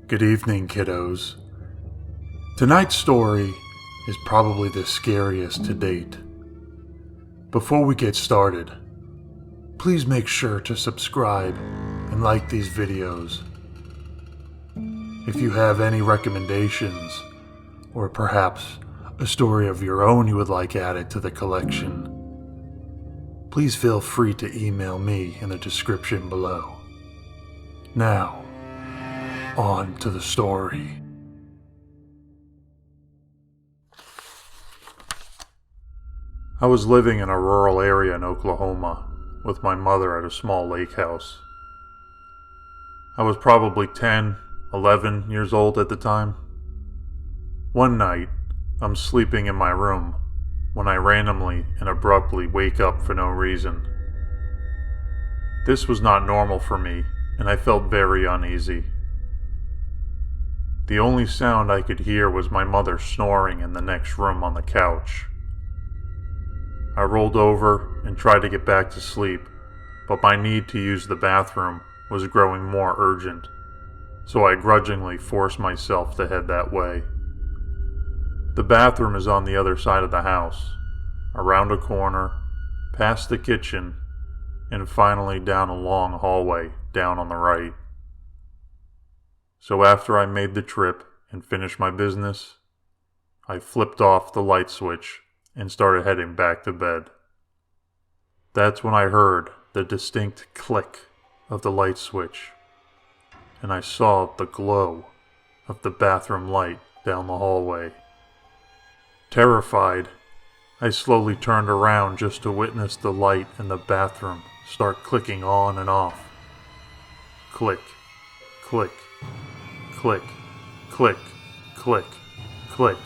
Good evening, kiddos. Tonight's story is probably the scariest to date. Before we get started, please make sure to subscribe and like these videos. If you have any recommendations, or perhaps a story of your own you would like added to the collection, please feel free to email me in the description below. Now, on to the story. I was living in a rural area in Oklahoma with my mother at a small lake house. I was probably 10, 11 years old at the time. One night, I'm sleeping in my room when I randomly and abruptly wake up for no reason. This was not normal for me, and I felt very uneasy. The only sound I could hear was my mother snoring in the next room on the couch. I rolled over and tried to get back to sleep, but my need to use the bathroom was growing more urgent, so I grudgingly forced myself to head that way. The bathroom is on the other side of the house, around a corner, past the kitchen, and finally down a long hallway down on the right. So after I made the trip and finished my business, I flipped off the light switch and started heading back to bed. That's when I heard the distinct click of the light switch, and I saw the glow of the bathroom light down the hallway. Terrified, I slowly turned around just to witness the light in the bathroom start clicking on and off. Click, click, click, click, click, click.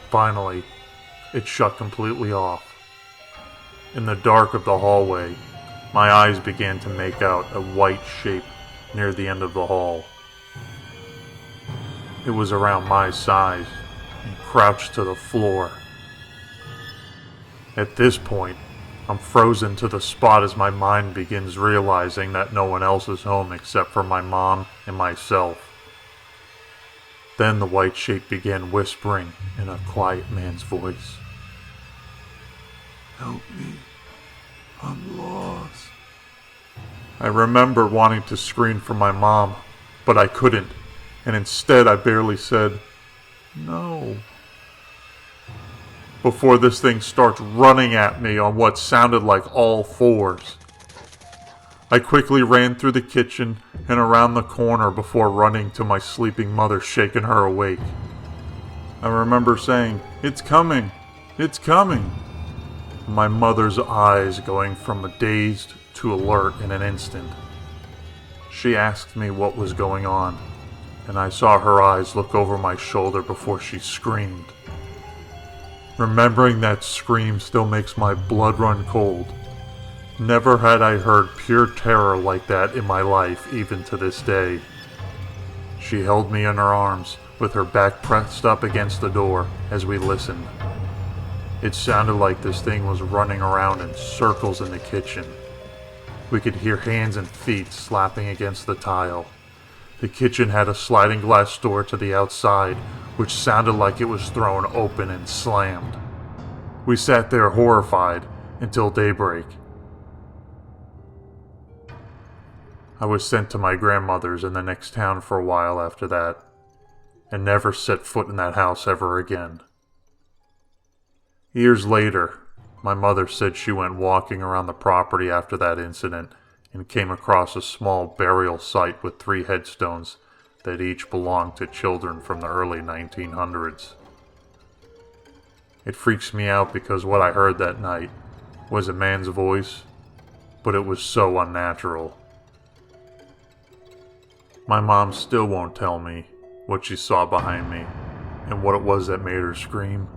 Finally, it shut completely off. In the dark of the hallway, my eyes began to make out a white shape near the end of the hall. It was around my size and crouched to the floor. At this point, I'm frozen to the spot as my mind begins realizing that no one else is home except for my mom and myself. Then the white shape began whispering in a quiet man's voice. "Help me, I'm lost." I remember wanting to scream for my mom, but I couldn't, and instead I barely said, "No," before this thing starts running at me on what sounded like all fours. I quickly ran through the kitchen and around the corner before running to my sleeping mother, shaking her awake. I remember saying, "It's coming! It's coming!" My mother's eyes going from dazed to alert in an instant. She asked me what was going on, and I saw her eyes look over my shoulder before she screamed. Remembering that scream still makes my blood run cold. Never had I heard pure terror like that in my life, even to this day. She held me in her arms, with her back pressed up against the door as we listened. It sounded like this thing was running around in circles in the kitchen. We could hear hands and feet slapping against the tile. The kitchen had a sliding glass door to the outside, which sounded like it was thrown open and slammed. We sat there horrified until daybreak. I was sent to my grandmother's in the next town for a while after that, and never set foot in that house ever again. Years later, my mother said she went walking around the property after that incident and came across a small burial site with 3 headstones that each belonged to children from the early 1900s. It freaks me out because what I heard that night was a man's voice, but it was so unnatural. My mom still won't tell me what she saw behind me and what it was that made her scream.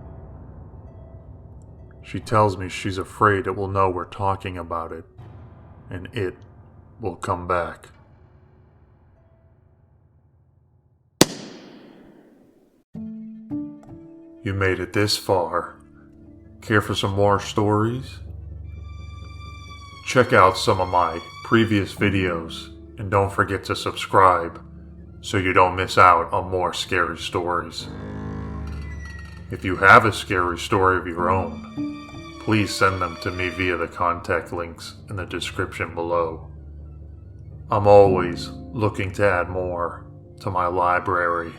She tells me she's afraid it will know we're talking about it, and it will come back. You made it this far. Care for some more stories? Check out some of my previous videos And don't forget to subscribe so you don't miss out on more scary stories. If you have a scary story of your own, please send them to me via the contact links in the description below. I'm always looking to add more to my library.